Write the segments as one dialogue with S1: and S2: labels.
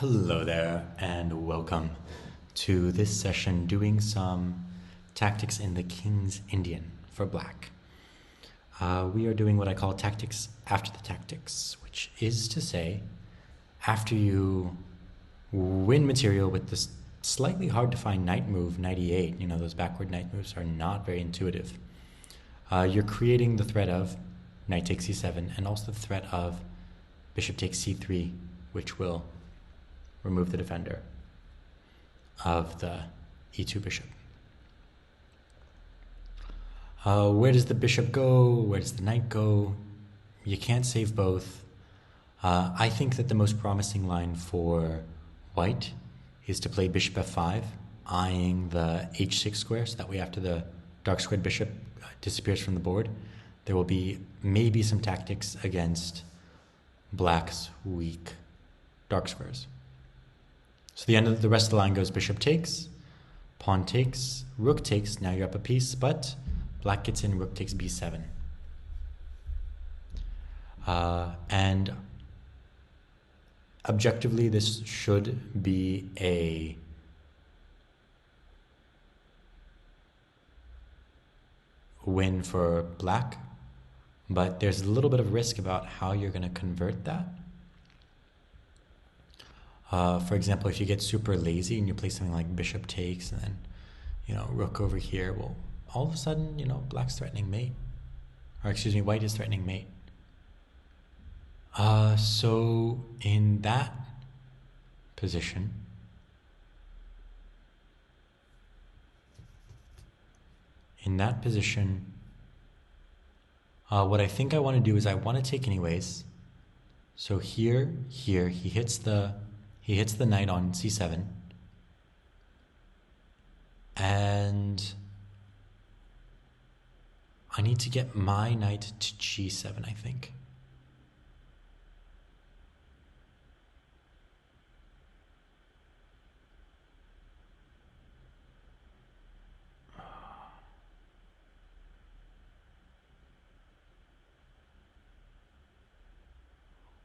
S1: Hello there, and welcome to this session doing some tactics in the King's Indian for black. We are doing what I call tactics after the tactics, which is to say, after you win material with this slightly hard to find knight move, knight e8, those backward knight moves are not very intuitive. You're creating the threat of knight takes e7 and also the threat of bishop takes c3, which will remove the defender of the e2 bishop. Where does the bishop go? Where does the knight go? You can't save both. I think that the most promising line for white is to play bishop f5, eyeing the h6 square, so that way after the dark squared bishop disappears from the board, there will be maybe some tactics against black's weak dark squares. So the rest of the line goes bishop takes, pawn takes, rook takes. Now you're up a piece, but black gets in, rook takes b7. And objectively, this should be a win for black, but there's a little bit of risk about how you're going to convert that. For example, if you get super lazy and you play something like bishop takes and then, rook over here, well, all of a sudden, black's threatening mate. Or excuse me, white is threatening mate. So in that position, what I think I want to do is I want to take anyways. So here, he hits the knight on c7, and I need to get my knight to g7, I think.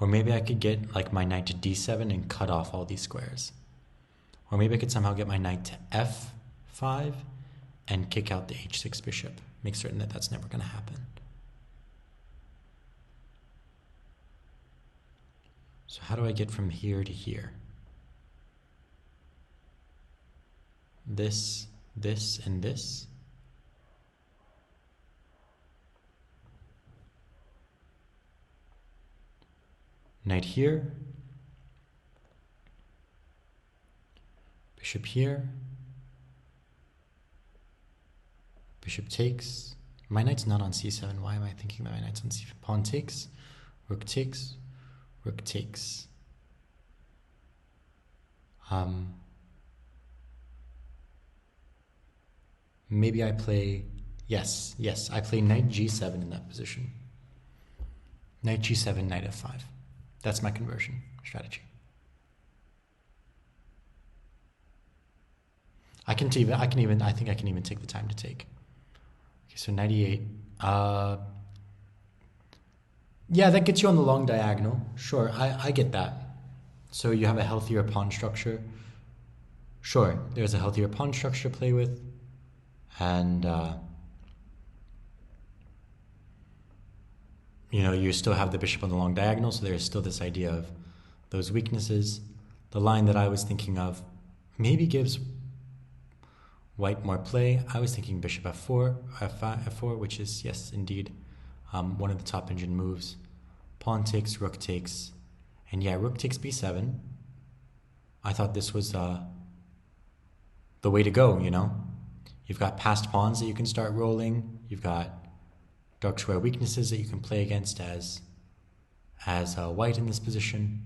S1: Or maybe I could get like my knight to d7 and cut off all these squares. Or maybe I could somehow get my knight to f5 and kick out the h6 bishop. Make certain that that's never going to happen. So how do I get from here to here? This, and this. Knight here, bishop here, bishop takes. My knight's not on c7. Why am I thinking that my knight's on c7? Pawn takes, rook takes, rook takes. Maybe I play, yes, I play knight g7 in that position. Knight g7, knight f5. That's my conversion strategy. I think I can even take the time to take. Okay, so knight e8. Yeah, that gets you on the long diagonal. Sure, I get that. So you have a healthier pawn structure. Sure, there's a healthier pawn structure to play with. And, you still have the bishop on the long diagonal, so there's still this idea of those weaknesses. The line that I was thinking of maybe gives white more play. I was thinking bishop f4, f4, which is, yes, indeed, one of the top engine moves. Pawn takes, rook takes, and yeah, rook takes b7. I thought this was the way to go, You've got passed pawns that you can start rolling. You've got dark square weaknesses that you can play against as white in this position.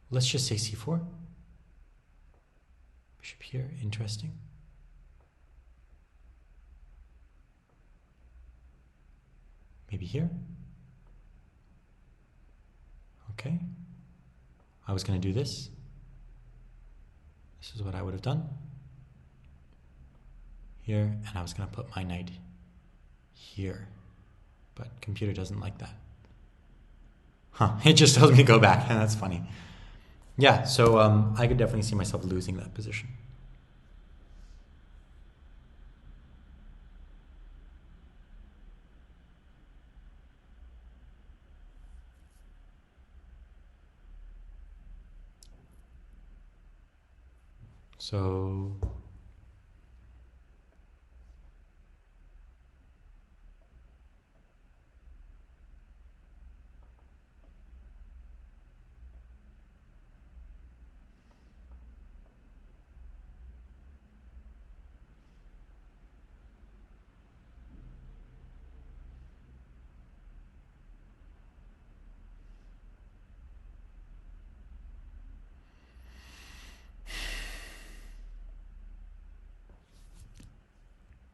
S1: Let's just say c4. Bishop here, interesting. Maybe here. Okay. I was going to do this. This is what I would have done here, and I was going to put my knight here, but computer doesn't like that. Huh, it just tells me to go back. That's funny. Yeah, so I could definitely see myself losing that position. So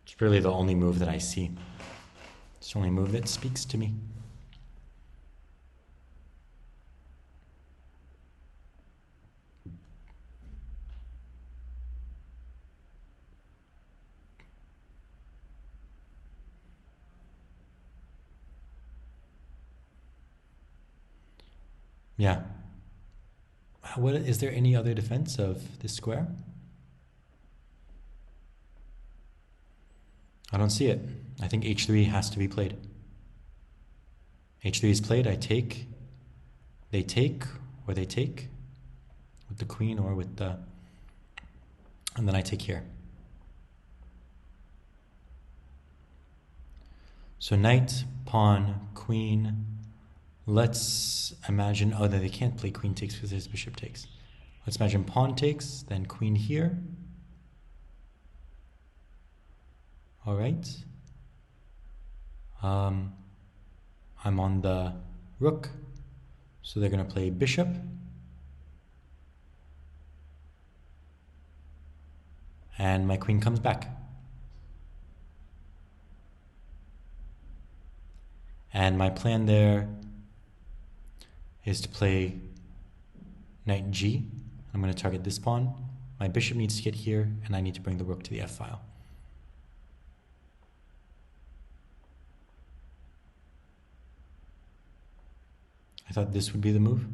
S1: it's really the only move that I see. It's the only move that speaks to me. Yeah. What is there any other defense of this square? I don't see it. I think h3 has to be played. h3 is played. I take. They take, or they take with the queen or with the, and then I take here. So knight, pawn, queen. Let's imagine, oh, no, they can't play queen takes because there's bishop takes. Let's imagine pawn takes, then queen here. All right. I'm on the rook, so they're going to play bishop. And my queen comes back. And my plan there is to play knight g. I'm going to target this pawn. My bishop needs to get here, and I need to bring the rook to the f-file. I thought this would be the move.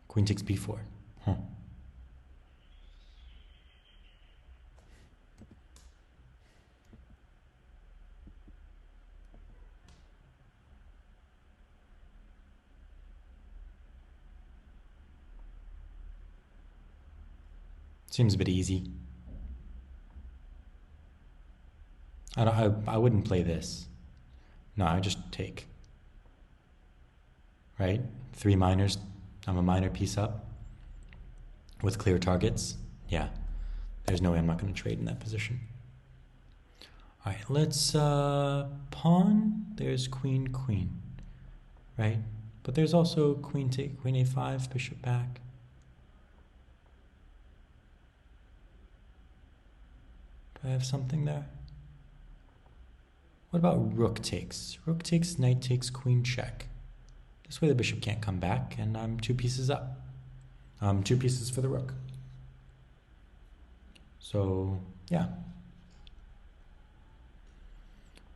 S1: Queen takes b4. Huh. Seems a bit easy. I wouldn't play this. No, I just take. Right? 3 minors. I'm a minor piece up with clear targets. Yeah. There's no way I'm not going to trade in that position. All right, let's pawn. There's queen, queen. Right? But there's also queen take, queen a5, bishop back. Do I have something there? What about rook takes? Rook takes, knight takes, queen check. This way the bishop can't come back, and I'm 2 pieces up. 2 pieces for the rook. So, yeah.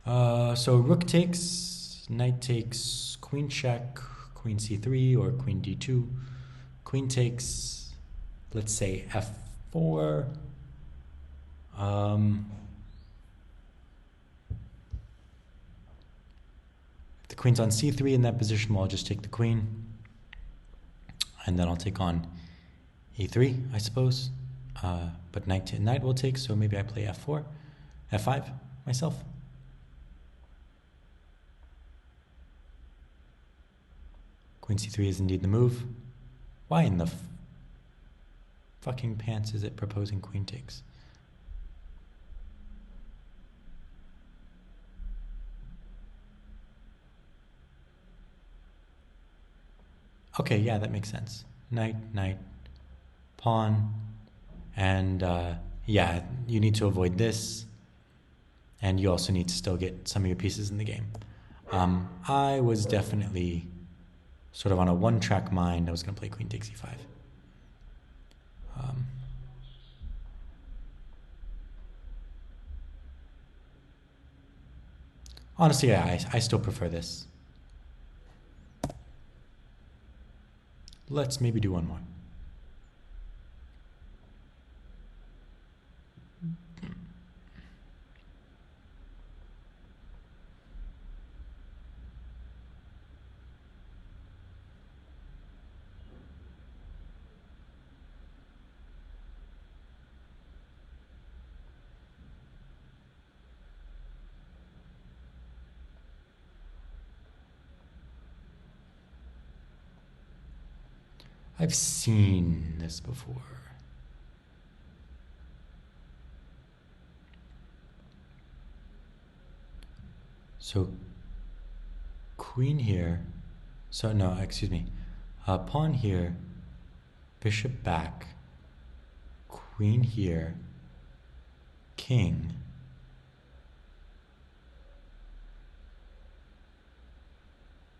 S1: So rook takes, knight takes, queen check, queen c3 or queen d2. Queen takes, let's say f4. If the queen's on c3 in that position, well, I'll just take the queen. And then I'll take on e3, I suppose. But knight will take, so maybe I play f4, f5 myself. Queen c3 is indeed the move. Why in the fucking pants is it proposing queen takes? Okay, yeah, that makes sense. Knight, knight, pawn, and yeah, you need to avoid this, and you also need to still get some of your pieces in the game. I was definitely sort of on a one-track mind. I was going to play queen takes e5. Honestly, I still prefer this. Let's maybe do one more. I've seen this before. So queen here, so no, excuse me, pawn here, bishop back, queen here, king,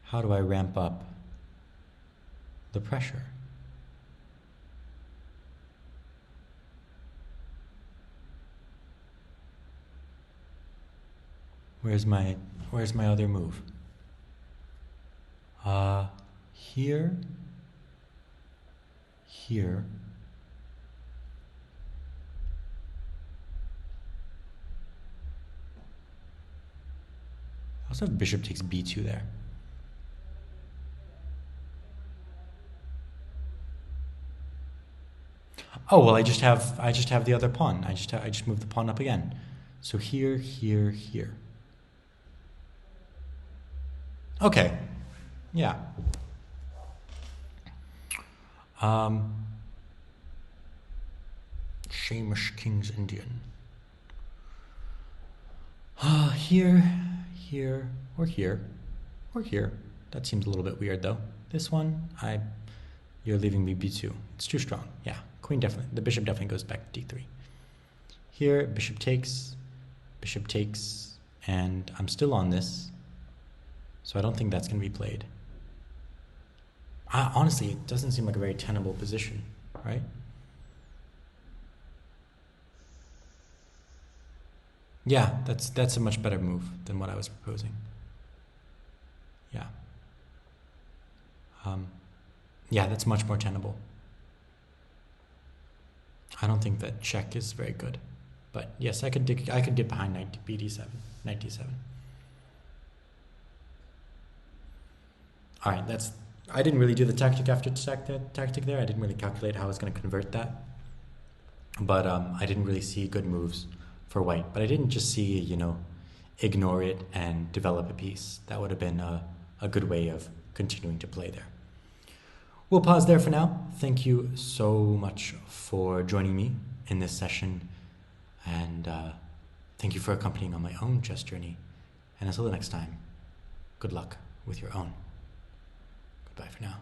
S1: how do I ramp up the pressure? Where's my other move? Here, here. I also have bishop takes b2 there. Oh well, I just have the other pawn. I just move the pawn up again. So here, here, here. Okay, yeah. Shamish King's Indian. Here, here, or here, or here. That seems a little bit weird though. This one, you're leaving me b2. It's too strong. Yeah, queen definitely, the bishop definitely goes back to d3. Here, bishop takes, and I'm still on this. So I don't think that's going to be played. Honestly, it doesn't seem like a very tenable position, right? Yeah, that's a much better move than what I was proposing. Yeah. Yeah, that's much more tenable. I don't think that check is very good. But yes, I could get behind knight bd7, knight d7. All right, I didn't really do the tactic after tactic there. I didn't really calculate how I was going to convert that. But I didn't really see good moves for white. But I didn't just see, ignore it and develop a piece. That would have been a good way of continuing to play there. We'll pause there for now. Thank you so much for joining me in this session. And thank you for accompanying on my own chess journey. And until the next time, good luck with your own. Goodbye for now.